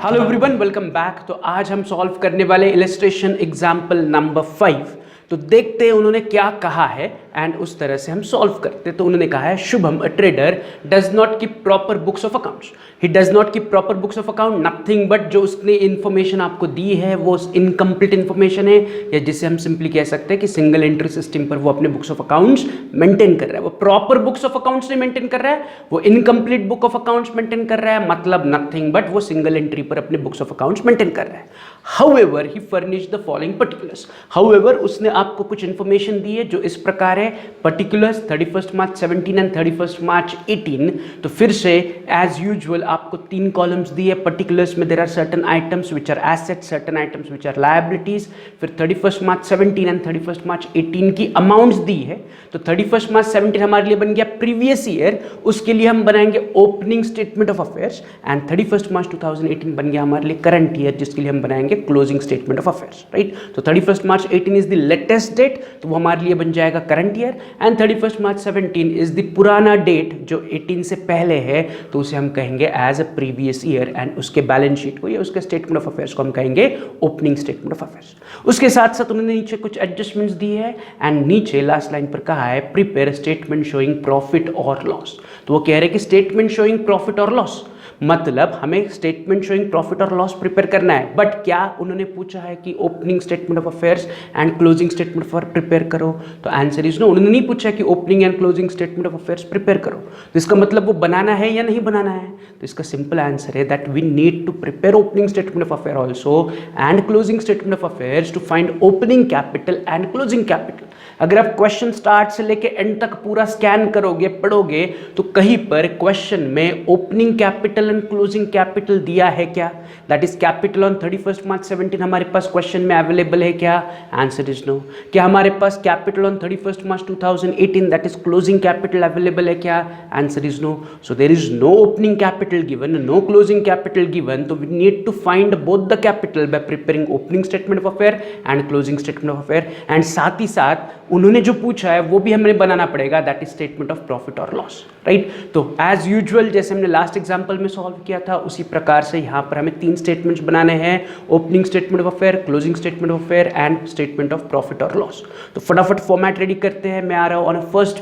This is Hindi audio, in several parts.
Hello everyone, welcome back. तो आज हम सॉल्व करने वाले इलस्ट्रेशन एग्जाम्पल नंबर 5। तो देखते हैं उन्होंने क्या कहा है एंड उस तरह से हम सॉल्व करते हैं। तो उन्होंने कहा है Shubham a trader does not keep proper books of accounts. He does not keep proper books of account, nothing but जो उसने इन्फॉर्मेशन आपको दी है वो इनकम्प्लीट इन्फॉर्मेशन है, या जिसे हम सिंपली कह सकते हैं कि सिंगल एंट्री सिस्टम पर वो अपने बुक्स ऑफ अकाउंट्स मेंटेन कर रहा है। वो प्रॉपर बुक्स ऑफ अकाउंट्स नहीं मेंटेन कर रहा है, वो incomplete book of accounts maintain कर रहा है, मतलब नथिंग बट वो सिंगल एंट्री पर अपने बुक्स ऑफ अकाउंट्स मेंटेन कर रहा है। However he furnished the following particulars. However उसने आपको कुछ इन्फॉर्मेशन दी है जो इस प्रकार है। Particulars 31 March 17 and 31 March 18। तो फिर से एज यूजुअल आपको 3 कॉलम्स दिए। पर्टिकुलर्स में there are certain items which are assets, certain items which are liabilities. फिर 31 मार्च 17 एंड 31 मार्च 18 की अमाउंट्स दी है। तो 31 मार्च 17 हमारे लिए बन गया प्रीवियस ईयर, उसके लिए हम बनाएंगे opening statement of affairs, and 31 मार्च 2018 बन गया हमारे लिए करंट ईयर, जिसके लिए हम बनाएंगे closing statement of affairs. Right, तो 31 March 18 is the latest date, तो वो हमारे लिए बन जाएगा current year, and 31 March 17 is the पुराना डेट जो 18 से पहले है, तो उसे हम कहेंगे as a previous year, and उसके बैलेंस शीट को या उसके स्टेटमेंट ऑफ अफेयर्स को हम कहेंगे ओपनिंग स्टेटमेंट ऑफ अफेयर्स। उसके साथ साथ उन्होंने नीचे कुछ एडजस्टमेंट्स दी है, एंड नीचे लास्ट लाइन पर कहा है प्रिपेयर स्टेटमेंट शोइंग प्रॉफिट और लॉस। तो वो कह रहे हैं कि स्टेटमेंट शोइंग प्रॉफिट और लॉस, मतलब हमें स्टेटमेंट शोइंग प्रॉफिट और लॉस प्रिपेयर करना है। बट क्या उन्होंने पूछा है कि opening statement of affairs and closing statement of prepare करो? तो आंसर इज नो। उन्होंने नहीं पूछा कि opening and closing statement of affairs prepare करो। तो इसका मतलब वो बनाना है या नहीं बनाना है? तो इसका सिंपल आंसर है that we need to prepare opening statement of affair also and closing statement of affairs to find opening capital and closing capital. अगर आप क्वेश्चन स्टार्ट से लेके एंड तक पूरा स्कैन करोगे, पढ़ोगे, तो कहीं पर क्वेश्चन में opening capital and closing capital दिया है क्या? That is capital on 31 March 17 हमारे पास क्वेश्चन में अवेलेबल है क्या? Answer is no. क्या हमारे पास capital on 31 March 2018 that is closing capital available है क्या? Answer is no. So there is no opening capital given, no closing capital given, तो we need to find both the capital by preparing opening statement of affair and closing statement of affair, and साथ ही साथ उन्होंने जो पूछा है वो भी हमें बनाना पड़ेगा, that is statement of profit और लॉस। राइट, तो एज यूजुअल जैसे हमने लास्ट एग्जांपल में सॉल्व किया था उसी प्रकार से यहाँ पर हमें 3 स्टेटमेंट्स बनाने हैं, opening statement of affair, closing statement of affair and statement of profit और लॉस। तो फटाफट फॉर्मेट रेडी करते हैं। मैं आ रहा हूँ ऑन फर्स्ट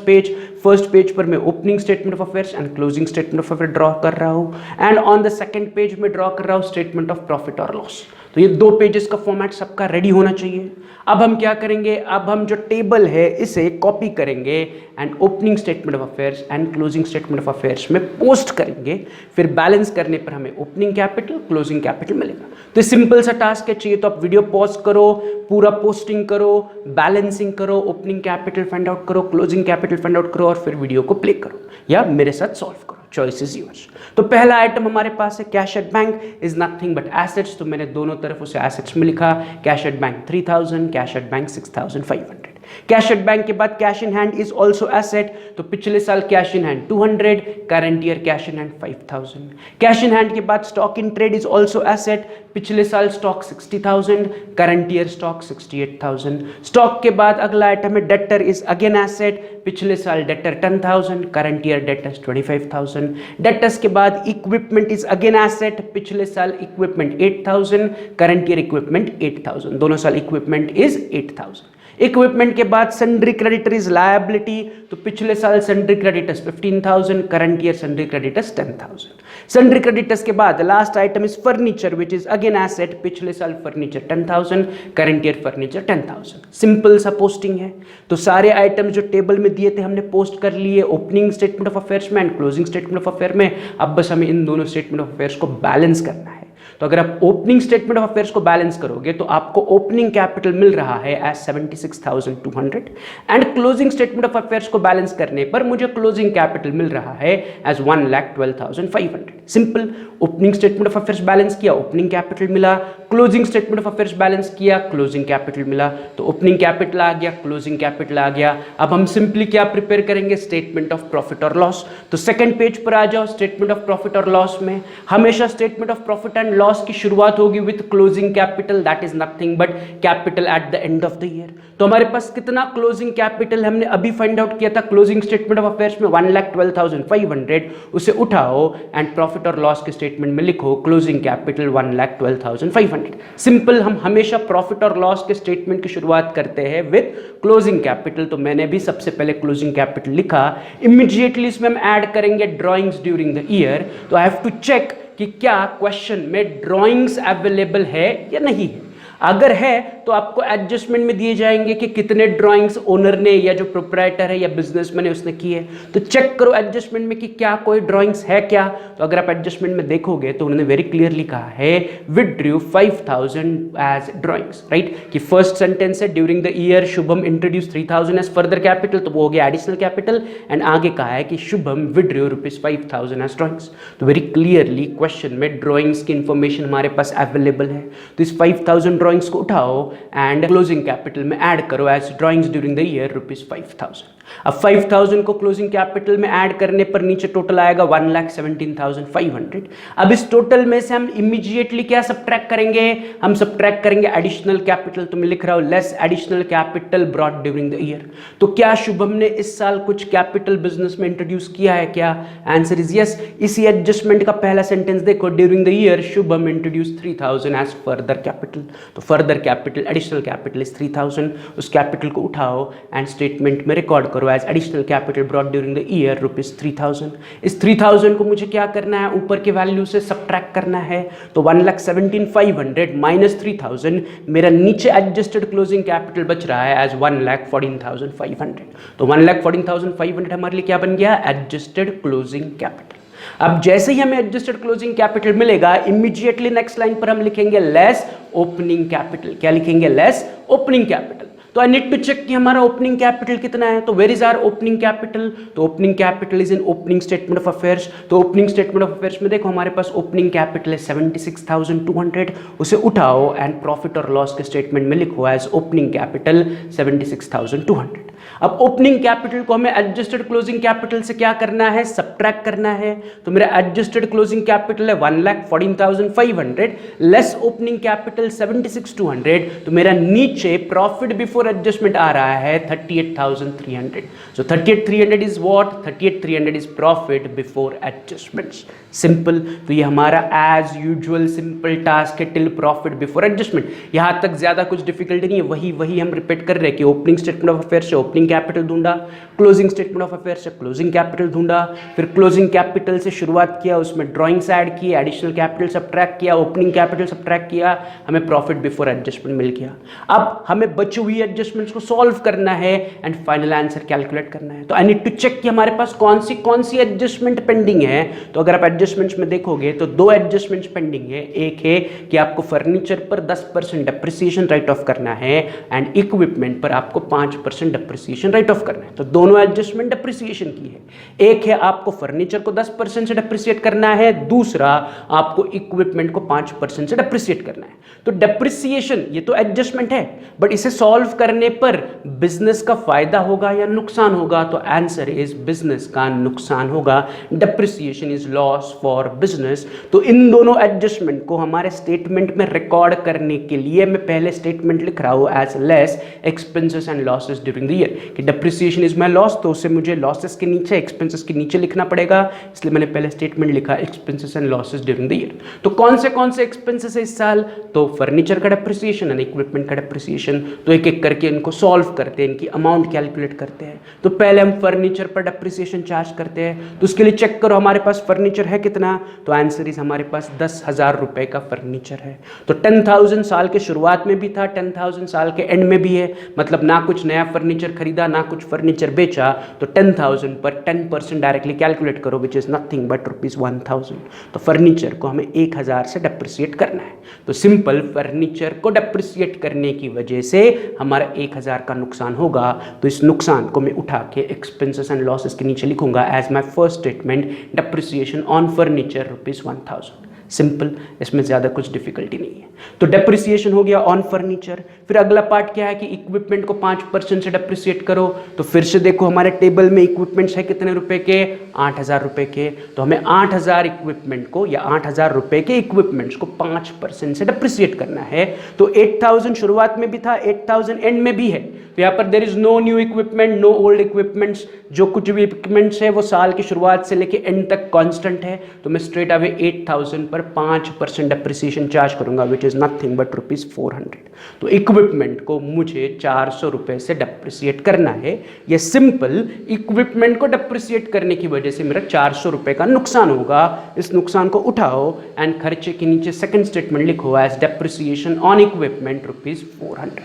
पेज पर मैं opening statement of affairs and closing statement of affair draw कर रहा हूँ, and on the second page में ड्रॉ कर रहा हूँ स्टेटमेंट ऑफ प्रॉफिट और लॉस। तो ये 2 पेजेस का फॉर्मेट सबका रेडी होना चाहिए। अब हम क्या करेंगे, अब हम जो टेबल है इसे कॉपी करेंगे and opening statement of affairs and closing statement of affairs में पोस्ट करेंगे। फिर बैलेंस करने पर हमें ओपनिंग कैपिटल, क्लोजिंग कैपिटल मिलेगा। तो सिंपल सा टास्क है, चाहिए तो आप वीडियो पॉज करो, पूरा पोस्टिंग करो, बैलेंसिंग करो, ओपनिंग कैपिटल फाइंड आउट करो, क्लोजिंग कैपिटल फाइंड आउट करो, और फिर वीडियो को प्ले करो या मेरे साथ सॉल्व करो। Choice is yours. तो पहला आइटम हमारे पास है cash at bank is nothing but assets, तो मैंने दोनों तरफ उसे एसेट्स में लिखा। Cash at bank 3000, cash at bank 6500। Cash at bank के बाद cash in hand is also asset, तो पिछले साल cash in hand 200, current year cash in hand 5000। Cash in hand के बाद stock in trade is also asset, पिछले साल stock 60,000, current year stock 68,000। Stock के बाद अगला आइटम है डेटर इज अगेन एसेट, पिछले साल debtor 10,000, current year debtors 25,000। Debtors के बाद इक्विपमेंट इज अगेन एसेट, पिछले साल इक्विपमेंट 8,000, करंट ईयर इक्विपमेंट 8,000, दोनों साल इक्विपमेंट इज 8,000। इक्विपमेंट के बाद सन्ड्री क्रेडिटर इज लायबिलिटी, तो पिछले साल sundry creditors 15,000, current year sundry creditors 10,000। Sundry creditors के बाद last item is furniture which is again asset, पिछले साल furniture 10,000, current year furniture 10,000। Simple सा पोस्टिंग है। तो सारे आइटम जो टेबल में दिए थे हमने पोस्ट कर लिए ओपनिंग स्टेटमेंट ऑफ अफेयर्स में and closing statement of affair में। अब बस हमें इन दोनों स्टेटमेंट ऑफ अफेयर्स को बैलेंस करना है। तो अगर आप ओपनिंग स्टेटमेंट ऑफ अफेयर्स को बैलेंस करोगे तो आपको ओपनिंग कैपिटल मिल रहा है as 76,200, and closing statement of affairs को बैलेंस करने पर मुझे क्लोजिंग कैपिटल मिल रहा है as 1,12,500। Simple, opening statement of affairs balance किया, ओपनिंग कैपिटल मिला, closing statement of affairs balance किया, क्लोजिंग कैपिटल मिला, तो ओपनिंग कैपिटल आ गया, क्लोजिंग कैपिटल आ गया। अब हम सिंपली क्या प्रिपेयर करेंगे, स्टेटमेंट ऑफ प्रॉफिट और लॉस। तो सेकंड पेज पर आ जाओ। स्टेटमेंट ऑफ प्रॉफिट और लॉस में हमेशा statement of profit and loss loss की शुरुआत होगी with closing capital, that is nothing but capital at the end of the year. तो हमारे पास कितना क्लोजिंग कैपिटल हमने अभी फाइंड आउट किया था क्लोजिंग स्टेटमेंट ऑफ अफेयर्स में 1,12,500, उसे उठाओ एंड प्रॉफिट और लॉस के स्टेटमेंट में लिखो क्लोजिंग कैपिटल 1,12,500। सिंपल, हम हमेशा प्रॉफिट और लॉस के स्टेटमेंट की शुरुआत करते हैं विद क्लोजिंग कैपिटल। तो मैंने भी सबसे पहले क्लोजिंग कैपिटल लिखा, इमीडिएटली इसमें हम ऐड करेंगे ड्रॉइंग्स ड्यूरिंग द ईयर। तो आई हैव टू चेक कि क्या क्वेश्चन में ड्रॉइंग्स अवेलेबल है या नहीं है। अगर है तो आपको एडजस्टमेंट में दिए जाएंगे कि कितने ड्राइंग्स ओनर ने या जो प्रोप्राइटर है या बिजनेसमैन है उसने किए। तो चेक करो एडजस्टमेंट में कि क्या कोई ड्राइंग्स है क्या। तो अगर आप एडजस्टमेंट में देखोगे तो उन्होंने वेरी क्लियरली कहा है विथड्रू 5,000 एज ड्राइंग्स, राइट। कि फर्स्ट सेंटेंस है during the year Shubham introduce 3,000 as further capital, तो वो हो गया एडिशनल कैपिटल। एंड आगे कहा है कि शुभम विथड्रू ₹5,000 एज ड्राइंग्स। तो वेरी क्लियरली क्वेश्चन में ड्राइंग्स की इंफॉर्मेशन हमारे पास अवेलेबल है। तो इस 5,000 ड्राइंग्स को उठाओ एंड क्लोजिंग कैपिटल में ऐड करो as drawings during the year ₹5,000। अब 5,000 को क्लोजिंग कैपिटल में ऐड करने पर नीचे टोटल आएगा 1,17,500। अब इस टोटल में से हम इमीडिएटली क्या सब्ट्रैक्ट करेंगे, हम सब्ट्रैक्ट करेंगे एडिशनल कैपिटल। तो मैं लिख रहा हूं less additional capital brought during the year. तो क्या शुभम ने इस साल कुछ कैपिटल बिजनेस में इंट्रोड्यूस किया है क्या? Answer is yes. इसी एडजस्टमेंट का पहला सेंटेंस देखो, during the year Shubham introduce 3,000 as further capital. तो further capital additional capital is 3,000। उस कैपिटल को उठाओ एंड स्टेटमेंट में रिकॉर्ड करो as additional capital brought during the year ₹3,000। इस 3,000 को मुझे क्या करना है, ऊपर के वैल्यू से सब्ट्रैक्ट करना है। तो 1,17,500 माइनस 3,000, मेरा नीचे एडजस्टेड क्लोजिंग कैपिटल बच रहा है एज 1,14,500। तो 1,14,500 हमारे लिए क्या बन गया, एडजस्टेड क्लोजिंग कैपिटल। अब जैसे ही हमें एडजस्टेड क्लोजिंग कैपिटल मिलेगा, इमीडिएटली नेक्स्ट लाइन पर हम लिखेंगे लेस ओपनिंग कैपिटल। क्या लिखेंगे, लेस ओपनिंग कैपिटल। तो आई नीड टू चेक कि हमारा ओपनिंग कैपिटल कितना है। तो where is our opening capital, तो opening capital is in opening statement of affairs. तो ओपनिंग स्टेटमेंट ऑफ अफेयर्स में देखो हमारे पास ओपनिंग कैपिटल है 76,200। उसे उठाओ एंड प्रॉफिट और लॉस के स्टेटमेंट में लिखो एज ओपनिंग कैपिटल 76,200। अब ओपनिंग कैपिटल को हमें एडजस्टेड क्लोजिंग कैपिटल से क्या करना है, सब्ट्रैक्ट करना है। तो मेरा एडजस्टेड क्लोजिंग कैपिटल है 1,14,500 लेस ओपनिंग कैपिटल 76,200। तो मेरा नीचे प्रॉफिट बिफोर एडजस्टमेंट आ रहा है 38,300। सो 38,300 is what, 38,300 is profit before adjustments. Simple. तो ये हमारा एज यूजुअल सिंपल टास्क है टिल प्रॉफिट बिफोर एडजस्टमेंट। यहां तक ज्यादा कुछ डिफिकल्टी नहीं है, वही हम रिपीट कर रहे हैं कि ओपनिंग स्टेटमेंट ऑफ अफेयर्स से ओपनिंग कैपिटल ढूंढा, क्लोजिंग स्टेटमेंट ऑफ अफेयर्स से क्लोजिंग कैपिटल ढूंढा, फिर क्लोजिंग कैपिटल से शुरुआत किया, उसमें ड्राइंग्स ऐड किए, एडिशनल कैपिटल सब्ट्रैक्ट किया, ओपनिंग कैपिटल सब्ट्रैक्ट किया, हमें प्रॉफिट बिफोर एडजस्टमेंट मिल गया। अब हमें बची हुई एडजस्टमेंट्स को सॉल्व करना है एंड फाइनल आंसर कैलकुलेट करना है। तो आई नीड टू चेक कि हमारे पास कौन सी एडजस्टमेंट पेंडिंग है। तो अगर आप एडजस्टमेंट्स में देखोगे तो दो एडजस्टमेंट्स पेंडिंग है। एक है कि आपको फर्नीचर पर 10% डेप्रिसिएशन राइट ऑफ करना है एंड इक्विपमेंट पर आपको 5% डेप्रिसिएशन राइट ऑफ करना है। तो दोनों एडजस्टमेंट डेप्रिसिएशन की है। एक है आपको फर्नीचर को 10% से डेप्रिसिएट करना है, दूसरा आपको इक्विपमेंट को 5% से डेप्रिसिएट करना है। तो डेप्रिसिएशन ये तो एडजस्टमेंट है, बट इसे सॉल्व करने पर बिजनेस का फायदा होगा या नुकसान होगा। तो आंसर इज बिजनेस का नुकसान होगा। Depreciation is loss for business. तो इन दोनों एडजस्टमेंट को हमारे स्टेटमेंट में रिकॉर्ड करने के लिए मैं पहले स्टेटमेंट लिख रहा हूं as less expenses and losses during the year. कि डेप्रिसिएशन इज माय लॉस, तो उसे मुझे लॉसेस के नीचे एक्सपेंसेस के नीचे लिखना पड़ेगा, इसलिए मैंने पहले स्टेटमेंट लिखा expenses and losses during the year. तो कौन से एक्सपेंसेस है इस साल, तो फर्नीचर का डेप्रिसिएशन एंड इक्विपमेंट का डेप्रिसिएशन। तो एक एक करके इनको सॉल्व करते हैं, इनकी अमाउंट कैलकुलेट करते हैं। तो पहले हम फर्नीचर पर डेप्रिसिएशन चार्ज करते हैं। तो उसके लिए चेक करो हमारे पास फर्नीचर है कितना। तो आंसर इज हमारे पास 10,000 रुपए का फर्नीचर है। तो 10,000 साल के शुरुआत में भी था, 10,000 साल के एंड में भी है। मतलब ना कुछ नया फर्नीचर खरीदा ना कुछ फर्नीचर बेचा। तो 10,000 पर 10% डायरेक्टली कैलकुलेट करो, विच इज नथिंग बट ₹1,000। तो फर्नीचर को हमें 1,000 से डेप्रिसिएट करना है। तो सिंपल फर्नीचर को डेप्रिसिएट करने की वजह से हमारा 1,000 का नुकसान होगा। तो इस नुकसान को मैं उठा के एक्सपेंसेस एंड लॉसेस के नीचे लिखूंगा as my first statement, depreciation on furniture ₹1,000। Simple, इसमें ज़्यादा कुछ डिफिकल्टी नहीं है। तो डेप्रिसिएशन हो गया ऑन फर्नीचर। फिर अगला पार्ट क्या है कि इक्विपमेंट को 5% से डेप्रिसिएट करो। तो फिर से देखो हमारे टेबल में इक्विपमेंट्स है कितने रुपए के, 8,000 रुपए के। तो हमें 8,000 इक्विपमेंट को या 8,000 रुपए के इक्विपमेंट्स को 5% से डेप्रिसिएट करना है। तो 8,000 शुरुआत में भी था, 8,000 एंड में भी है। तो यहाँ पर there is no new equipment, no old equipments. जो कुछ भी इक्विपमेंट्स है वो साल की शुरुआत से लेके एंड तक कांस्टेंट है। तो मैं स्ट्रेट अवे 8,000 पर 5% डेप्रिसिएशन चार्ज करूंगा, विच इज नथिंग बट ₹400। तो इक्विपमेंट को मुझे 400 रुपए से डेप्रिसिएट करना है। ये सिंपल इक्विपमेंट को डेप्रिसिएट करने की वजह से मेरा 400 रुपए का नुकसान होगा। इस नुकसान को उठाओ एंड खर्चे के नीचे सेकंड स्टेटमेंट लिखो एज डेप्रिसिएशन ऑन इक्विपमेंट ₹400।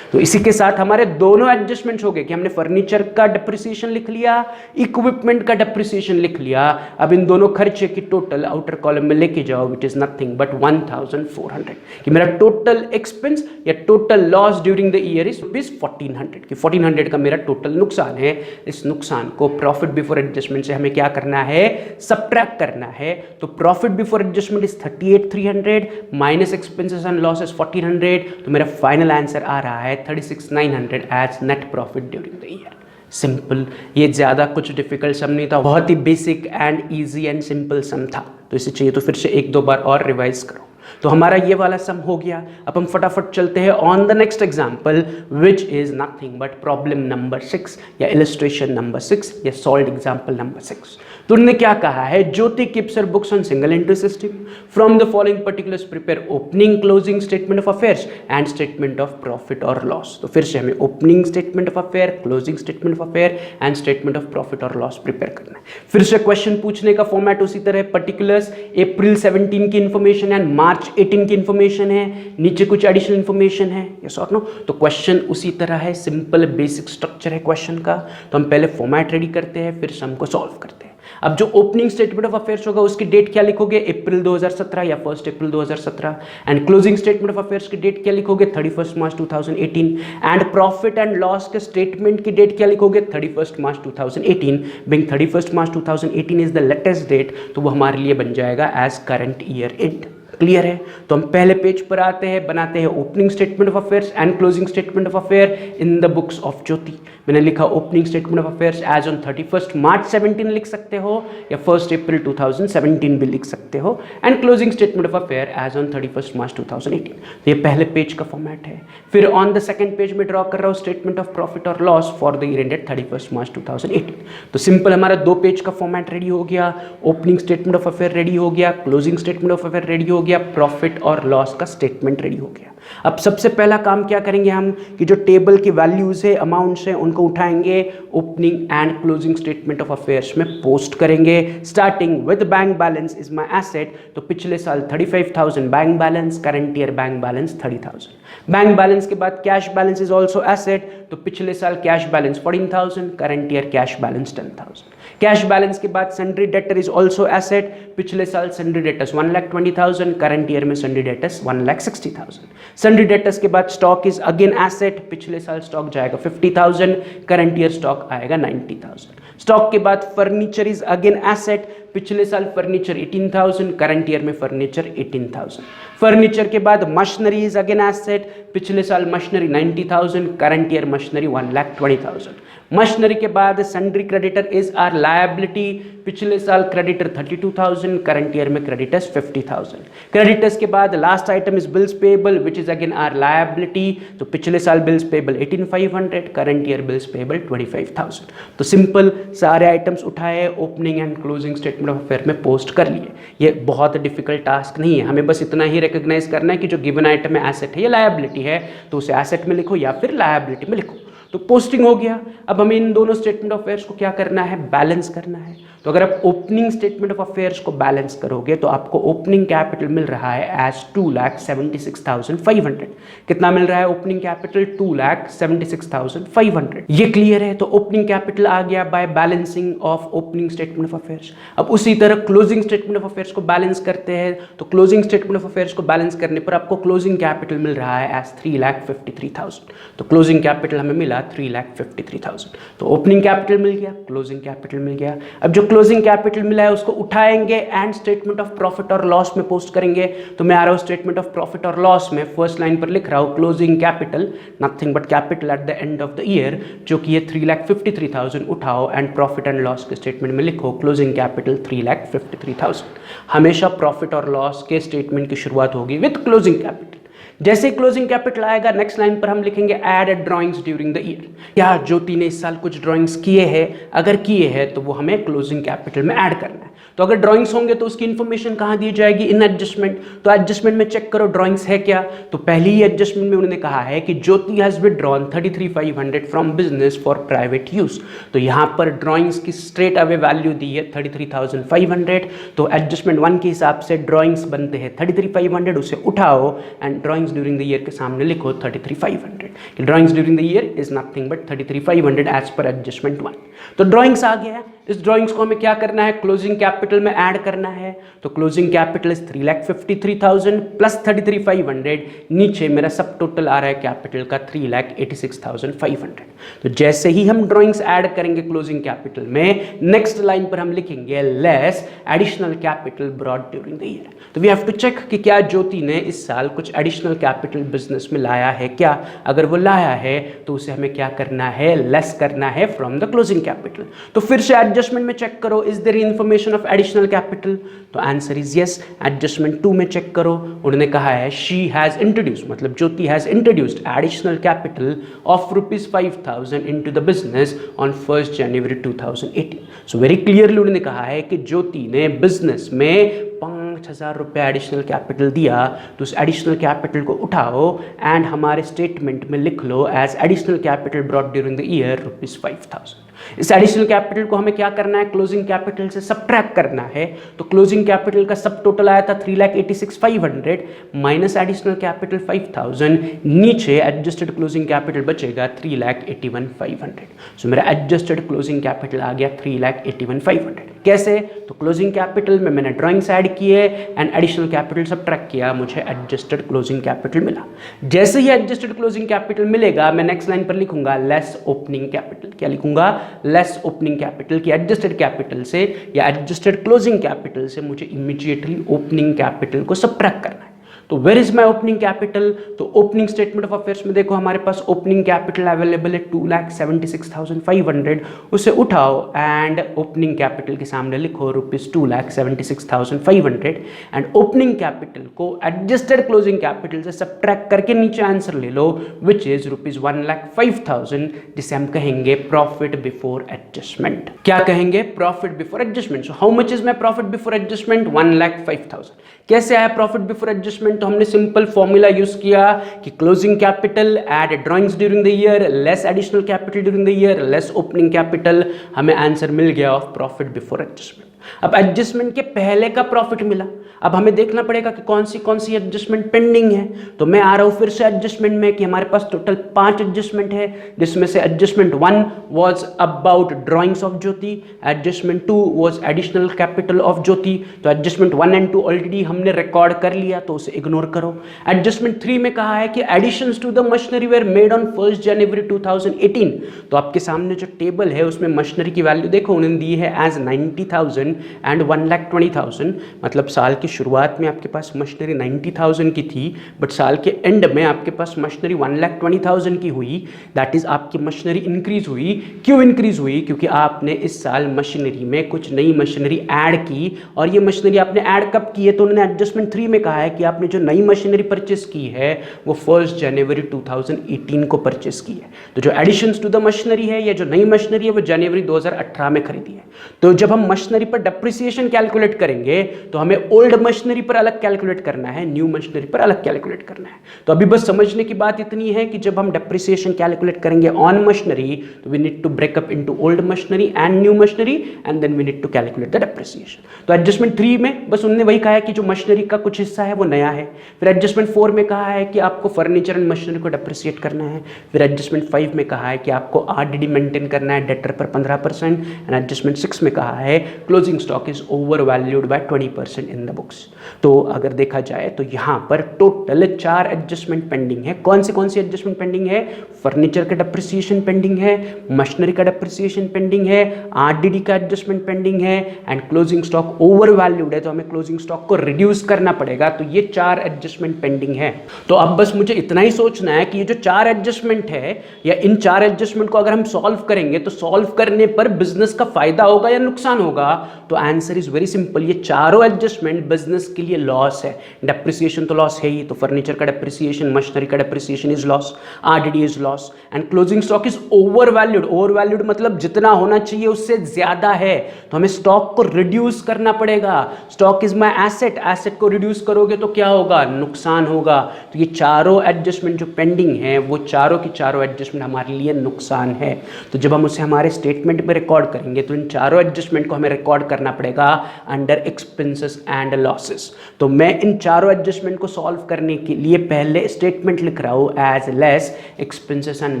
तो इसी के साथ हमारे दोनों एडजस्टमेंट्स हो गए कि हमने फर्नीचर का डेप्रिसिएशन लिख लिया, इक्विपमेंट का डेप्रिसिएशन लिख लिया। अब इन दोनों खर्चे की टोटल आउटर कॉलम में लेके जाओ, विच इज नथिंग बट 1,400, कि मेरा टोटल एक्सपेंस या total loss during the year is ₹1,400, कि 1,400 का मेरा टोटल नुकसान है। इस नुकसान को प्रॉफिट बिफोर एडजस्टमेंट से हमें क्या करना है, सब्ट्रैक्ट करना है। तो profit before adjustment is 38,300 minus expenses and losses 1,400। तो मेरा फाइनल आंसर आ रहा है 36,900 as net profit during the year. Simple, ये ज़्यादा कुछ डिफिकल्ट सम नहीं था, बहुत ही basic and easy and simple sum था। तो इसे चाहिए तो फिर से 1-2 बार और रिवाइज करो। तो हमारा ये वाला सम हो गया। अब हम फटाफट चलते हैं on the next example, which is nothing but problem number 6 या इलस्ट्रेशन नंबर 6 या सॉल्व्ड एग्जाम्पल नंबर 6। तो उन्होंने क्या कहा है, Jyoti keeps her books on single entry system. From the following particulars prepare opening closing statement of affairs and statement of profit और लॉस। तो फिर से हमें opening statement of affair, closing statement of affair and statement of profit और लॉस प्रिपेयर करना है। फिर से क्वेश्चन पूछने का फॉर्मेट उसी तरह, पर्टिकुलर्स अप्रैल 17 की इंफॉर्मेशन है, मार्च 18 की इंफॉर्मेशन है, नीचे कुछ एडिशनल इंफॉर्मेशन है, यस और नो। तो क्वेश्चन उसी तरह है, सिंपल बेसिक स्ट्रक्चर है क्वेश्चन का। तो हम पहले फॉर्मेट रेडी करते हैं, फिर सम को सॉल्व करते हैं। अब जो ओपनिंग स्टेटमेंट ऑफ अफेयर्स होगा उसकी डेट क्या लिखोगे, अप्रैल 2017 या 1 अप्रैल 2017। And closing statement of affairs की डेट क्या लिखोगे, 31 मार्च 2018। एंड प्रॉफिट एंड लॉस के स्टेटमेंट की डेट क्या लिखोगे, 31 मार्च 2018। Being 31 March 2018 is the latest date, तो वो हमारे लिए बन जाएगा as current year end. Clear है। तो हम पहले पेज पर आते हैं, बनाते हैं opening statement of affairs and closing statement of affair in the books of Jyoti. मैंने लिखा opening statement of affairs as on 31 March 17 लिख सकते हो या 1 अप्रैल 2017 भी लिख सकते हो, and closing statement of affair as on 31 मार्च 2018। तो ये पहले पेज का फॉर्मेट है। फिर ऑन द सेकंड पेज में ड्रॉ कर रहा हूँ स्टेटमेंट ऑफ प्रॉफिट और loss for the year ended 31 मार्च 2018। तो सिंपल हमारा 2 पेज का फॉर्मेट रेडी हो गया, opening statement of affair ready हो गया, closing statement of affair ready हो गया, प्रॉफिट और लॉस का स्टेटमेंट रेडी हो गया। अब सबसे पहला काम क्या करेंगे हम कि जो टेबल की वैल्यूज है, अमाउंट्स है, उनको उठाएंगे, opening and closing statement of affairs में पोस्ट करेंगे। Starting with bank balance is my asset, तो पिछले साल 35,000 bank balance, current year bank balance 30,000। Bank balance के बाद cash balance is also asset, तो पिछले साल cash balance 14,000, current year cash balance 10,000। Cash balance के बाद sundry debtor is also asset, पिछले साल सन्ड्री डेटर्स 1,20,000, करंट ईयर में सन्ड्री डेटर्स 1,60,000। सन्ड्री डेटर्स के बाद स्टॉक इज अगेन एसेट, पिछले साल स्टॉक जाएगा 50,000, करंट ईयर स्टॉक आएगा 90,000। स्टॉक के बाद फर्नीचर इज अगेन एसेट, पिछले साल फर्नीचर 18,000, करंट ईयर में फर्नीचर 18,000। फर्नीचर के बाद मशीनरी इज अगेन एसेट, पिछले साल machinery 90,000, current year machinery 1,20,000। Machinery के बाद sundry creditor is our liability, पिछले साल क्रेडिटर 32,000, करंट ईयर में क्रेडिटर्स 50,000। क्रेडिटर्स के बाद last item is bills payable which is again our liability, तो पिछले साल bills payable 18,500, current year bills payable 25,000। तो सिंपल सारे आइटम्स उठाए, opening and closing statement of affair में पोस्ट कर लिए। ये बहुत डिफिकल्ट टास्क नहीं है, हमें बस इतना ही रिकॉग्नाइज करना है कि जो गिवन आइटम है एसेट है या लायबिलिटी है, तो उसे एसेट में लिखो या फिर लायबिलिटी में लिखो। तो पोस्टिंग हो गया। अब हमें इन दोनों स्टेटमेंट ऑफ अफेयर्स को क्या करना है, बैलेंस करना है। तो अगर आप ओपनिंग स्टेटमेंट ऑफ अफेयर्स को बैलेंस करोगे तो आपको ओपनिंग कैपिटल मिल रहा है एज 2,76,500। कितना मिल रहा है ओपनिंग कैपिटल, 2,76,500। ये क्लियर है। तो ओपनिंग कैपिटल आ गया by balancing of opening statement of affairs. अब उसी तरह क्लोजिंग स्टेटमेंट ऑफ अफेयर्स को बैलेंस करते हैं। तो क्लोजिंग स्टेटमेंट ऑफ अफेयर्स को बैलेंस करने पर आपको क्लोजिंग कैपिटल मिल रहा है एज 3,53,000। तो क्लोजिंग कैपिटल हमें मिला मिला 3,53,000। तो ओपनिंग कैपिटल मिल गया, क्लोजिंग कैपिटल मिल गया। अब जो क्लोजिंग कैपिटल मिला है उसको उठाएंगे एंड स्टेटमेंट ऑफ प्रॉफिट और लॉस में पोस्ट करेंगे। तो मैं आ रहा हूँ स्टेटमेंट ऑफ प्रॉफिट और लॉस में, फर्स्ट लाइन पर लिख रहा हूँ closing capital, nothing but capital at the end of the year, जो कि ये 3,53,000 उठाओ एंड प्रॉफिट एंड लॉस के स्टेटमेंट में लिखो क्लोजिंग कैपिटल 3,53,000। हमेशा प्रॉफिट और लॉस के स्टेटमेंट की शुरुआत होगी विद क्लोजिंग कैपिटल। जैसे क्लोजिंग कैपिटल आएगा नेक्स्ट लाइन पर हम लिखेंगे add drawings during the year. क्या ज्योति ने इस साल कुछ ड्राइंग्स किए हैं? अगर किए हैं तो वो हमें क्लोजिंग कैपिटल में ऐड करना है। तो अगर ड्राइंग्स होंगे तो उसकी इन्फॉर्मेशन कहाँ दी जाएगी? इन एडजस्टमेंट। तो एडजस्टमेंट में चेक करो ड्राइंग्स है क्या। तो पहली ही एडजस्टमेंट में उन्होंने कहा है कि Jyoti has withdrawn 33,500 from business for private use. तो यहाँ पर ड्राइंग्स की स्ट्रेट अवे वैल्यू दी है 33,500। तो एडजस्टमेंट 1 के हिसाब से ड्राइंग्स बनते हैं 33,500, उसे उठाओ and drawings during the year के सामने लिखो 33,500। Drawings during the year is nothing but 33,500 as per adjustment 1। तो ड्राइंग्स आ गया है। इस ड्राइंग्स को हमें क्या करना है? क्लोजिंग कैपिटल में ऐड करना है। तो क्लोजिंग कैपिटल इज 3,53,000 प्लस 33,500, नीचे मेरा सब टोटल आ रहा है कैपिटल का 3,86,500। तो जैसे ही हम ड्राइंग्स ऐड करेंगे क्लोजिंग कैपिटल में, नेक्स्ट लाइन पर हम लिखेंगे less additional capital brought during the year. तो वी हैव टू चेक कि क्या ज्योति ने इस साल कुछ एडिशनल कैपिटल बिजनेस में लाया है क्या। अगर वो लाया है तो उसे हमें क्या करना है? लेस करना है फ्रॉम द क्लोजिंग कैपिटल। तो फिर से एडजस्टमेंट में चेक करो, is there information of additional capital? तो आंसर इज यस। एडजस्टमेंट 2 में चेक करो, उन्होंने कहा है शी हैज इंट्रोड्यूस्ड, मतलब Jyoti has introduced additional capital of ₹5,000 into the business on 1 January 2018। So very clearly उन्होंने कहा है कि ज्योति ने बिजनेस में 5,000 रुपये एडिशनल कैपिटल दिया। तो उस एडिशनल कैपिटल को उठाओ एंड हमारे स्टेटमेंट में लिख लो as additional capital brought during the year ₹5,000। इस एडिशनल कैपिटल को हमें क्या करना है? क्लोजिंग कैपिटल से सबट्रैक्ट करना है। तो क्लोजिंग कैपिटल का सब टोटल आया था 3,86,500 माइनस एडिशनल कैपिटल 5,000, नीचे एडजस्टेड क्लोजिंग कैपिटल बचेगा 3,81,500। सो मेरा एडजस्टेड क्लोजिंग कैपिटल आ गया 3,81,500। कैसे? तो क्लोजिंग कैपिटल में मैंने ड्राइंग्स ऐड किए एंड एडिशनल कैपिटल सबट्रैक्ट किया, मुझे एडजस्टेड क्लोजिंग कैपिटल मिला। जैसे ही एडजस्टेड क्लोजिंग कैपिटल मिलेगा मैं नेक्स्ट लाइन पर लिखूंगा लेस ओपनिंग कैपिटल। क्या लिखूंगा? लेस ओपनिंग कैपिटल की एडजस्टेड कैपिटल से या एडजस्टेड क्लोजिंग कैपिटल से मुझे इमीडिएटली ओपनिंग कैपिटल को सबट्रैक्ट करना है। तो where is my opening capital? तो ओपनिंग स्टेटमेंट ऑफ अफेयर्स में देखो हमारे पास ओपनिंग कैपिटल अवेलेबल है 2,76,500, उसे उठाओ एंड ओपनिंग कैपिटल के सामने लिखो ₹2,76,500 एंड ओपनिंग कैपिटल को एडजस्टेड क्लोजिंग कैपिटल से सबट्रैक्ट करके नीचे आंसर ले लो विच इज ₹1,05,000, जिसे हम कहेंगे प्रॉफिट बिफोर एडजस्टमेंट। क्या कहेंगे? Profit before adjustment. So how much is my profit before adjustment? 1,05,000। कैसे आया प्रॉफिट बिफोर एडजस्टमेंट? तो हमने सिंपल फॉर्मूला यूज किया कि closing capital add drawings during the year less additional capital during the year less opening capital, हमें आंसर मिल गया ऑफ प्रॉफिट बिफोर एडजस्टमेंट। अब एडजस्टमेंट के पहले का प्रॉफिट मिला, अब हमें देखना पड़ेगा कि कौन सी एडजस्टमेंट पेंडिंग है। तो मैं आ रहा हूं फिर से एडजस्टमेंट में कि हमारे पास टोटल 5 एडजस्टमेंट है, जिसमें से adjustment 1 was about drawings of Jyoti, adjustment 2 was additional capital of Jyoti. तो एडजस्टमेंट 1 एंड 2 ऑलरेडी हमने रिकॉर्ड कर लिया, तो उसे इग्नोर करो। एडजस्टमेंट 3 में कहा है कि additions to the machinery were made on 1 January 2018। तो आपके सामने जो टेबल है उसमें मशीनरी की वैल्यू देखो, उन्होंने दी है एज 90,000 एंड 1,20,000। मतलब साल की शुरुआत में आपके पास मशीनरी 90,000 की थी, बट साल के एंड में आपके पास मशीनरी 1,20,000 की हुई। दैट इज आपकी मशीनरी इंक्रीज हुई। क्यों इंक्रीज हुई? क्योंकि आपने इस साल मशीनरी में कुछ नई मशीनरी ऐड की, और ये मशीनरी आपने ऐड कब की है? तो उन्होंने एडजस्टमेंट 3 में कहा है कि आपने जो नई मशीनरी परचेस की है वो 1 जनवरी 2018 को परचेस की है। तो जो एडिशंस टू द मशीनरी है या जो नई मशीनरी है वो जनवरी 2018 में खरीदी है। तो जब हम मशीनरी पर डेप्रिसिएशन कैलकुलेट करेंगे तो हमें ओल्ड मशीनरी पर अलग कैलकुलेट करना है, न्यू मशीनरी पर अलग कैलकुलेट करना है। तो अभी बस समझने की बात इतनी है कि जब हम डेप्रिसिएशन कैलकुलेट करेंगे ऑन मशीनरी तो we need to break up into old machinery and new machinery and then we need to calculate the depreciation. तो एडजस्टमेंट 3 में बस उन्होंने वही कहा है कि जो मशीनरी का कुछ हिस्सा है वो नया है। फिर एडजस्टमेंट 4 में कहा है कि आपको फर्नीचर एंड मशीनरी को डेप्रिसिएट करना है। फिर एडजस्टमेंट 5 में कहा है कि आपको आरडीडी मेंटेन करना है डेटर पर 15% एंड एडजस्टमेंट 6 में कहा है closing closing stock is over valued by 20% in the books. तो अगर देखा जाए तो यहाँ पर टोटल 4 एडजस्टमेंट पेंडिंग है। कौन सी एडजस्टमेंट पेंडिंग है? फर्नीचर का डेप्रिसिएशन पेंडिंग है, मशीनरी का डेप्रिसिएशन पेंडिंग है, आरडीडी का एडजस्टमेंट पेंडिंग है and closing stock over valued है, तो हमें क्लोजिंग स्टॉक को रिड्यूस करना पड़ेगा। तो ये 4 एडजस्टमेंट पेंडिंग है। तो अब बस मुझे इतना ही सोचना है कि ये जो 4 एडजस्टमेंट है या इन 4 एडजस्टमेंट को अगर हम सॉल्व करेंगे तो सॉल्व करने पर बिजनेस का फायदा होगा या नुकसान होगा। तो आंसर इज वेरी सिंपल, ये चारों एडजस्टमेंट बिजनेस के लिए लॉस है। डेप्रिसिएशन तो लॉस है ही, तो फर्नीचर का डेप्रिसिएशन, मशीनरी का depreciation is loss, RDD is loss and closing stock is over valued. Over valued मतलब जितना होना चाहिए उससे ज्यादा है, तो हमें स्टॉक को रिड्यूस करना पड़ेगा। Stock is my asset, asset को रिड्यूस करोगे तो क्या होगा? नुकसान होगा। तो ये चारों एडजस्टमेंट जो पेंडिंग है वो चारों की चारों एडजस्टमेंट हमारे लिए नुकसान है। तो जब हम उसे हमारे स्टेटमेंट में रिकॉर्ड करेंगे तो इन चारों एडजस्टमेंट को हमें रिकॉर्ड करना पड़ेगा अंडर एक्सपेंसेस एंड लॉसेस। तो मैं इन चारों एडजस्टमेंट को सॉल्व करने के लिए पहले स्टेटमेंट लिख रहा हूं as less expenses and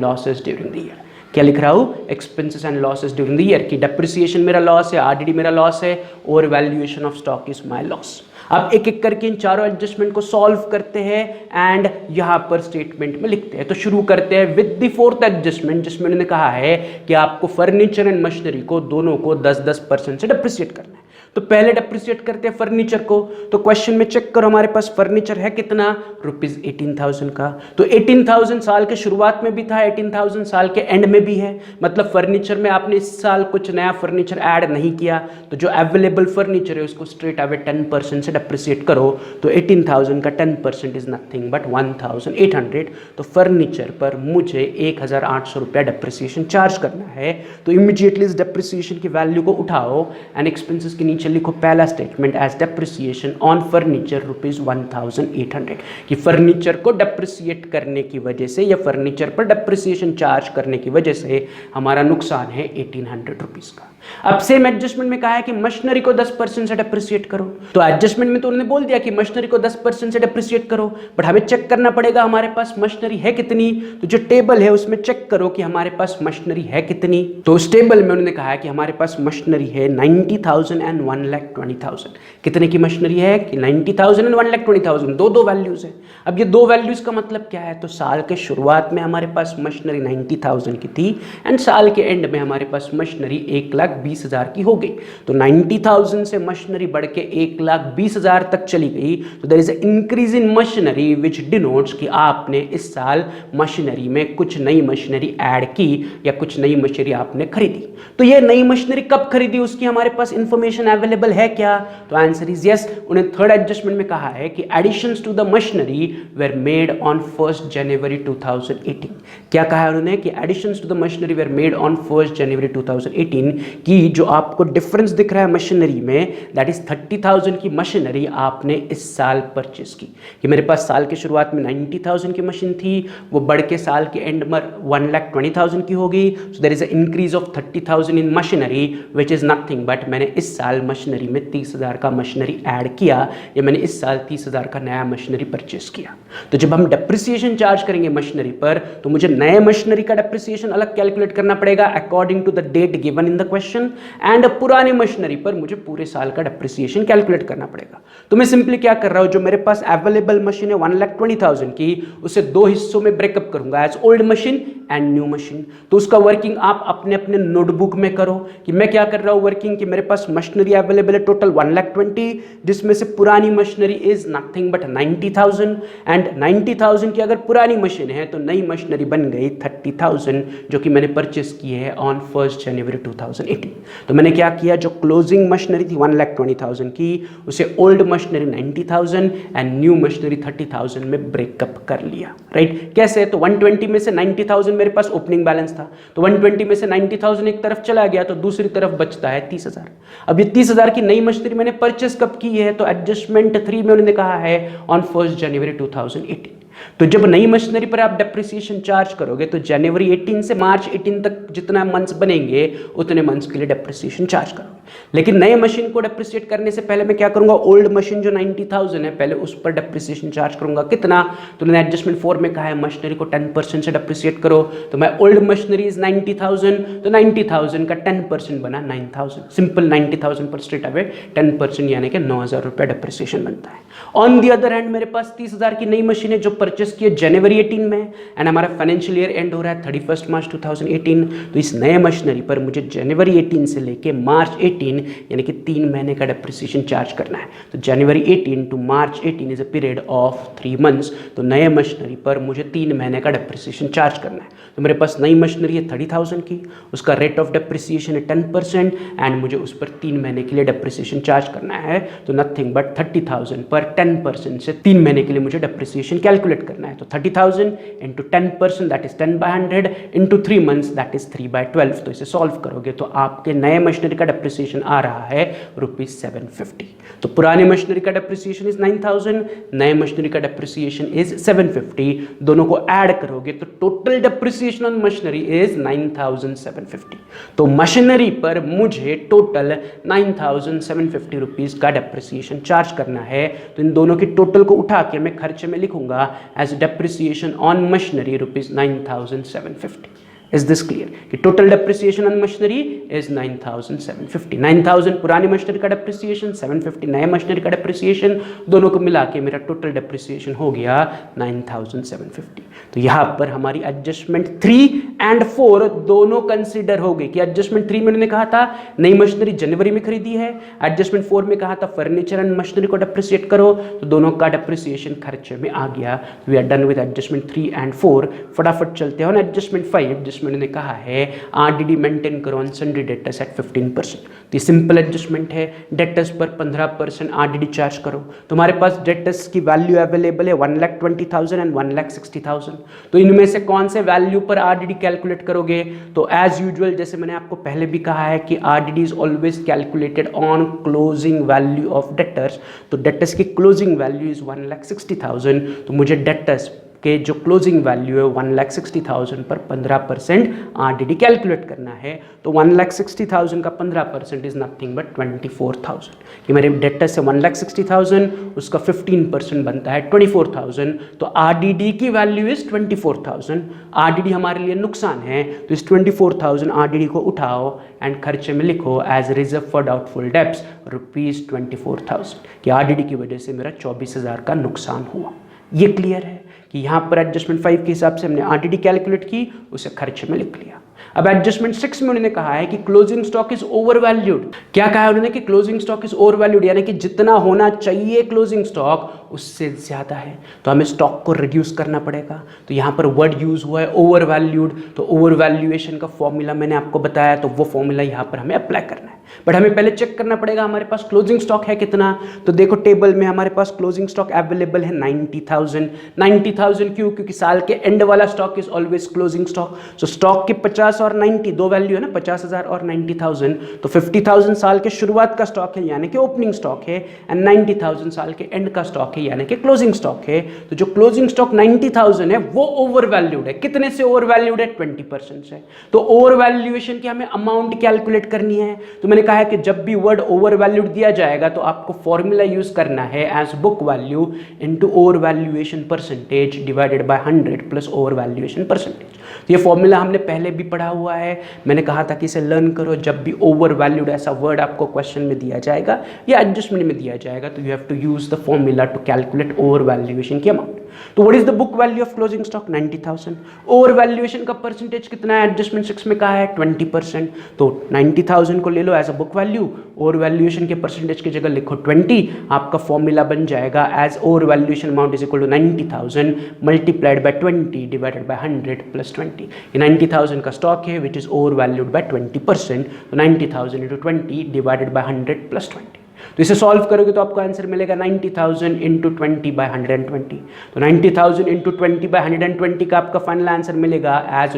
losses during the year. क्या लिख रहा हूं? Expenses and losses during the year, कि डेप्रिसिएशन मेरा लॉस है, आरडीडी मेरा लॉस है और valuation of stock is my loss. अब एक एक करके इन चारों एडजस्टमेंट को सॉल्व करते हैं एंड यहां पर स्टेटमेंट में लिखते हैं। तो शुरू करते हैं विद द 4th एडजस्टमेंट, जिसमें उन्होंने कहा है कि आपको फर्नीचर एंड मशीनरी को दोनों को 10% से डेप्रिसिएट करना है। तो पहले डेप्रिसिएट करते हैं फर्नीचर को। तो क्वेश्चन में चेक करो हमारे पास फर्नीचर है कितना? ₹18,000 का। तो 18,000 साल के शुरुआत में भी था, 18,000 साल के एंड में भी है। मतलब फर्नीचर में आपने इस साल कुछ नया फर्नीचर ऐड नहीं किया, तो जो अवेलेबल फर्नीचर है उसको स्ट्रेट अवे 10% से डेप्रिसिएट करो। तो 18,000 का 10% इज नथिंग बट 1,800। तो फर्नीचर पर मुझे 1,800 रुपया डेप्रिसिएशन चार्ज करना है। तो इमीडिएटली इस डेप्रिसिएशन की वैल्यू को उठाओ एंड एक्सपेंसेस के नीचे लिखो पहला statement as depreciation on furniture ₹1,800, कि फर्नीचर को डेप्रिसिएट करने की वजह से या फर्नीचर पर डेप्रिसिएशन चार्ज करने की वजह से हमारा नुकसान है ₹1,800 का। अब सेम एडजस्टमेंट में कहा है कि मशीनरी को 10% से डेप्रिसिएट करो। तो एडजस्टमेंट में तो उन्होंने बोल दिया कि मशीनरी को 10% से डेप्रिसिएट करो, बट हमें चेक करना पड़ेगा हमारे पास मशीनरी है कितनी। तो जो टेबल है उसमें चेक करो कि हमारे पास मशीनरी है कितनी। तो उस टेबल में उन्होंने कहा है कि हमारे पास मशीनरी है 90,000 एंड 1,20,000। कितने की मशीनरी है? कि 90,000 एंड 1,20,000, दो वैल्यूज है। अब ये दो वैल्यूज का मतलब क्या है? तो साल के शुरुआत में हमारे पास मशीनरी 90,000 की थी एंड साल के एंड में हमारे पास मशीनरी 1,20,000 की हो गई। तो 90,000 से मशीनरी बढ़ के 1,20,000 तक चली गई। तो there is a increase in machinery which denotes कि आपने इस साल मशीनरी में कुछ नई मशीनरी ऐड की या कुछ नई मशीनरी आपने खरीदी। तो ये नई मशीनरी कब खरीदी उसकी हमारे पास इंफॉर्मेशन अवेलेबल है क्या? तो आंसर इज यस। उन्हें थर्ड एडजस्टमेंट में कहा है कि additions to the machinery were made on 1 January 2018। क्या कहा है उन्होंने? कि additions to the machinery were made on 1 January 2018, कि जो आपको डिफरेंस दिख रहा है मशीनरी में, दैट इज 30,000 की मशीनरी आपने इस साल परचेस की। कि मेरे पास साल के शुरुआत में 90,000 की मशीन थी, वो बढ़ के साल के एंड में 1,20,000 की हो गई। So there is a increase of 30,000 in machinery which is nothing but मैंने इस साल मशीनरी में 30,000 का मशीनरी ऐड किया या मैंने इस साल 30,000 का नया मशीनरी परचेस किया। तो जब हम डेप्रिसिएशन चार्ज करेंगे मशीनरी पर तो मुझे नए मशीनरी का डेप्रिसिएशन अलग कैलकुलेट करना पड़ेगा according to the date given in the question and पुरानी मशीनरी पर मुझे पूरे साल का डेप्रिसिएशन कैलकुलेट करना पड़ेगा। तो मैं सिंपली क्या कर रहा हूं, जो मेरे पास अवेलेबल मशीन है 1,20,000 की, उसे दो हिस्सों में ब्रेकअप करूंगा as old machine and new machine. तो उसका वर्किंग आप अपने अपने नोटबुक में करो कि मैं क्या कर रहा हूं वर्किंग, कि मेरे पास मशीनरी अवेलेबल है टोटल 1,20,000, जिसमें से पुरानी machinery is nothing but 90,000 and 90,000 की अगर पुरानी मशीन है तो नई मशीनरी बन गई 30,000 जो कि मैंने परचेस की है ऑन 1 जनवरी 2018। तो मैंने क्या किया, जो क्लोजिंग मशीनरी थी 1,20,000 की, उसे old machinery 90,000 and new machinery 30,000 में ब्रेकअप कर लिया। राइट? कैसे? तो 120 में से 90,000 मेरे पास ओपनिंग बैलेंस था, तो 120 में से 90,000 एक तरफ चला गया तो दूसरी तरफ बचता है 30,000। अब ये 30,000 की नई मशीनरी मैंने परचेस कब की है? तो एडजस्टमेंट 3 में उन्होंने कहा है ऑन 1 जनवरी 2018। तो जब नई मशीनरी पर आप डेप्रिसिएशन चार्ज करोगे तो जनवरी 18 से मार्च 18 तक जितना मंथ्स बनेंगे उतने मंथ्स के लिए डेप्रिसिएशन चार्ज करोगे। लेकिन नए मशीन को डेप्रिसिएट करने से पहले मैं क्या करूंगा, ओल्ड मशीन जो 90,000 है पहले उस पर डेप्रिसिएशन चार्ज करूंगा। कितना, तो मैंने एडजस्टमेंट 4 में कहा है मशीनरी को 10% से डेप्रिसिएट करो, तो मैं ओल्ड मशीनरी इज 90,000, तो 90,000 का 10% बना 9,000। सिंपल 90,000 पर स्ट्रेट अवे 10% यानी कि 9,000 रुपये डेप्रिसिएशन बनता है। ऑन दी अदर हैंड मेरे पास 30,000 की नई मशीन है जो परचेस की है जनवरी 18 में, एंड हमारा फाइनेंशियल ईयर एंड हो रहा है 31 मार्च 2018। तो इस नए मशीनरी पर मुझे जनवरी 18 से लेके मार्च 18 यानी कि 3 महीने का डेप्रिसिएशन चार्ज करना है। तो January 18 to March 18 is a period of 3 months. तो नए मशीनरी पर मुझे 3 महीने का डेप्रिसिएशन चार्ज करना है। तो मेरे पास नई मशीनरी है 30,000 की, उसका रेट ऑफ डेप्रिसिएशन है 10% एंड मुझे उस पर 3 महीने के लिए डेप्रिसिएशन चार्ज करना है। तो नथिंग बट 30,000 पर 10% से 3 महीने के लिए मुझे डेप्रिसिएशन कैलकुलेट करना है। तो 30,000 into 10% that is 10/100 into 3 months that is 3/12। तो इसे सॉल्व करोगे तो आपके नए मशीनरी का डेप्रिसिएशन आ रहा है ₹750। तो पुरानी मशीनरी का डेप्रिसिएशन इज 9,000, नए मशीनरी का डेप्रिसिएशन इज 750। दोनों को ऐड करोगे तो total depreciation on machinery is 9,750। तो मशीनरी पर मुझे टोटल 9,750 रुपीज का डेप्रिसिएशन चार्ज करना है। तो इन दोनों की टोटल को उठा के मैं खर्चे में लिखूंगा as depreciation on machinery ₹9,750। Is this clear? कि total depreciation on machinery is 9,750। 9,000 पुरानी मशीनरी का डेप्रिसिएशन, 750 नए मशीनरी का डेप्रिसिएशन, दोनों को मिला के मेरा टोटल डेप्रिसिएशन हो गया 9,750। तो यहाँ पर हमारी एडजस्टमेंट 3 एंड 4 दोनों कंसिडर हो गई। कि एडजस्टमेंट 3 में उन्होंने कहा था नई मशीनरी जनवरी में खरीदी है, एडजस्टमेंट 4 में कहा था फर्नीचर एंड मशीनरी को डेप्रिसिएट करो, तो दोनों का डेप्रिसिएशन खर्चे में आ गया। We are done with adjustment 3 and 4। फटाफट चलते हैं एडजस्टमेंट 5 जिसमें उन्होंने कहा है आरडीडी मेंटेन करो ऑन सन्ड्री डेटर्स एट 15%। तो ये सिंपल एडजस्टमेंट है, डेटर्स पर 15% आरडीडी चार्ज करो। तुम्हारे पास डेटर्स की वैल्यू अवेलेबल है 1,20,000 एंड 1,60,000। तो इनमें से कौन से वैल्यू पर आरडीडी कैलकुलेट करोगे? तो एज यूजुअल जैसे मैंने आपको पहले भी कहा है कि RDD is always calculated on closing value of debtors. तो डेटर्स की क्लोजिंग वैल्यू इज 1,60,000। तो मुझे डेटर्स के जो क्लोजिंग वैल्यू है 1,60,000 पर 15% आरडीडी कैलकुलेट करना है। तो 1,60,000 का 15% इज नथिंग बट 24,000। कि मेरे डेटर्स से 1,60,000 उसका 15% बनता है 24,000। तो आरडीडी की वैल्यू इज 24,000। आरडीडी हमारे लिए नुकसान है, तो इस 24,000 आरडीडी को उठाओ एंड खर्चे में लिखो as reserve for doubtful debts ₹24,000 कि आरडीडी की वजह से मेरा 24,000 का नुकसान हुआ। ये क्लियर है कि यहाँ पर एडजस्टमेंट 5 के हिसाब से हमने आरडीडी कैलकुलेट की, उसे खर्चे में लिख लिया। अब एडजस्टमेंट 6 में उन्होंने कहा है कि closing stock is over valued. क्या कहा है उन्होंने कि closing stock is over valued, यानी कि जितना होना चाहिए क्लोजिंग स्टॉक उससे ज्यादा है, तो हमें स्टॉक को रिड्यूस करना पड़ेगा। तो यहाँ पर वर्ड यूज हुआ है ओवर वैल्यूड। तो ओवर वैल्यूएशन का फॉर्मूला मैंने आपको बताया, तो वो फॉर्मूला यहाँ पर हमें अप्लाई करना है। बट हमें पहले चेक करना पड़ेगा हमारे पास क्लोजिंग स्टॉक है कितना। तो देखो टेबल में हमारे पास क्लोजिंग स्टॉक अवेलेबल है 90,000। 90,000 क्यों? क्योंकि साल के एंड वाला stock is always closing stock. So stock के 50 और 90 दो वैल्यू है ना, 50,000 और 90,000। तो 50,000 साल के शुरुआत का स्टॉक है यानी कि ओपनिंग स्टॉक है, एंड 90,000 साल के एंड का स्टॉक है यानी कि क्लोजिंग स्टॉक है। तो जो क्लोजिंग स्टॉक 90,000 है वो ओवर वैल्यूड है। कितने से ओवर वैल्यूड है? 20% से। तो ओवर वैल्यूएशन की हमें अमाउंट कैलकुलेट करनी है। तो मैंने कहा है कि जब भी वर्ड ओवर वैल्यूड दिया जाएगा तो आपको फॉर्मूला यूज करना है as book value into over valuation percentage divided by 100 plus over valuation percentage. तो ये फॉर्मूला हमने पहले भी पढ़ा हुआ है, मैंने कहा था कि इसे लर्न करो। जब भी ओवर वैल्यूड ऐसा वर्ड आपको क्वेश्चन में दिया जाएगा या एडजस्टमेंट में दिया जाएगा तो you have to use the formula to calculate over valuation की अमाउंट। तो what is the book value of closing stock? 90,000। Over valuation का परसेंटेज कितना है? एडजस्टमेंट 6 में कहा है 20%। तो 90,000 को ले लो as a book value, over valuation के परसेंटेज की जगह लिखो 20। आपका फॉर्मूला बन जाएगा as over valuation amount is equal to 90,000 multiplied by 20 divided by 100 plus 20। ये 90,000 का स्टॉक है which is over valued by 20%। तो 90,000 इंटू 20 डिवाइडेड बाय 100 प्लस 20। तो इसे सॉल्व करोगे तो आपको आंसर मिलेगा 90,000 इंटू 20 बाय 120। तो 90,000 इंटू 20 बाय 120 का आपका फाइनल आंसर मिलेगा एज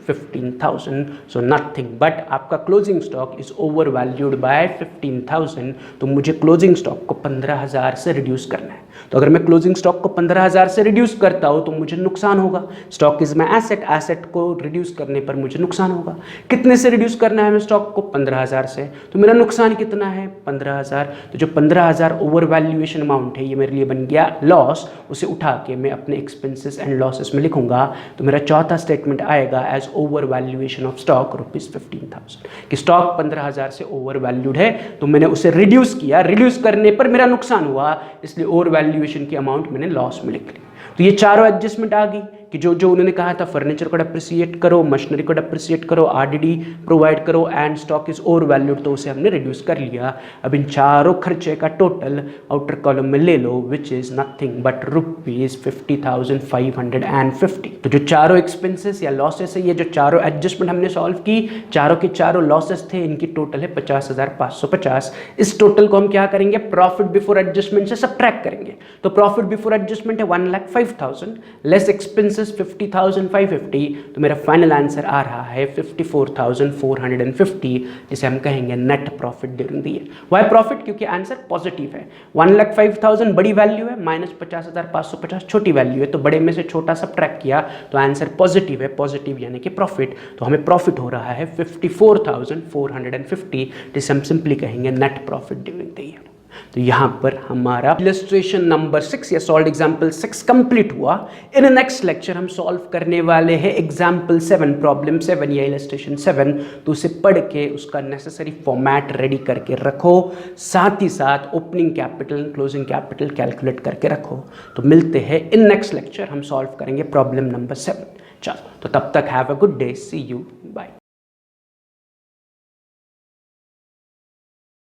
15,000. सो नथिंग बट आपका closing stock is over valued bye 15,000. तो मुझे क्लोजिंग स्टॉक को 15,000 से रिड्यूस करना है. तो अगर मैं क्लोजिंग स्टॉक को 15,000 से रिड्यूस करता हूं तो मुझे नुकसान होगा. Stock is my asset, asset को रिड्यूस करने पर मुझे नुकसान होगा. कितने से रिड्यूस करना है हमें स्टॉक को? 15,000 से. तो मेरा नुकसान कितना है? 15,000. तो जो 15,000 ओवर वैल्यूएशन अमाउंट है ये मेरे लिए बन गया लॉस. उसे उठा के मैं अपने एक्सपेंसेस एंड लॉसेस में लिखूंगा. तो मेरा चौथा स्टेटमेंट आएगा as over valuation of stock ₹15,000 कि स्टॉक 15,000 से ओवर वैल्यूड है तो मैंने उसे रिड्यूस किया. रिड्यूस करने पर मेरा नुकसान हुआ इसलिए ओवर वैल्यूएशन की अमाउंट मैंने लॉस में लिख ली. तो ये चारों एडजस्टमेंट आ गई कि जो जो उन्होंने कहा था फर्नीचर को डेप्रिसिएट करो, मशीनरी को डेप्रिसिएट करो, आरडीडी प्रोवाइड करो and stock is over valued तो उसे हमने रिड्यूस कर लिया. अब इन चारों खर्चे का टोटल आउटर कॉलम में ले लो विच इज नथिंग बट ₹50,550. तो जो चारों एक्सपेंसेस या लॉसेस है, ये जो चारों एडजस्टमेंट हमने सॉल्व की, चारों के चारों लॉसेस थे, इनकी टोटल है 50,550. इस टोटल को हम क्या करेंगे? प्रॉफिट बिफोर एडजस्टमेंट से सब्ट्रैक्ट करेंगे. तो प्रॉफिट बिफोर एडजस्टमेंट है 1,05,000 लेस एक्सपेंसेस 50,550. तो मेरा फाइनल आंसर आ रहा है 54,450 जिसे हम कहेंगे net profit during the year. Why profit? क्योंकि आंसर पॉजिटिव है. 1,05,000 बड़ी वैल्यू है, -50,550 छोटी वैल्यू है. तो बड़े में से छोटा सब्ट्रैक्ट किया तो आंसर पॉजिटिव है. पॉजिटिव यानी कि प्रॉफिट. तो हमें प्रॉफिट हो रहा है 54,450 जिसे हम सिंपली कहेंगे net profit during the year. तो यहाँ पर हमारा इलस्ट्रेशन नंबर 6 या सॉल्व एग्जाम्पल 6 कंप्लीट हुआ. इन नेक्स्ट लेक्चर हम सॉल्व करने वाले हैं एग्जाम्पल 7, प्रॉब्लम 7 या इलस्ट्रेशन 7. तो उसे पढ़ के उसका नेसेसरी फॉर्मेट रेडी करके रखो. साथ ही साथ opening capital closing capital calculate करके रखो. तो मिलते हैं इन नेक्स्ट लेक्चर. हम सॉल्व करेंगे प्रॉब्लम नंबर 7. चलो तो तब तक have a good day. See you. Bye.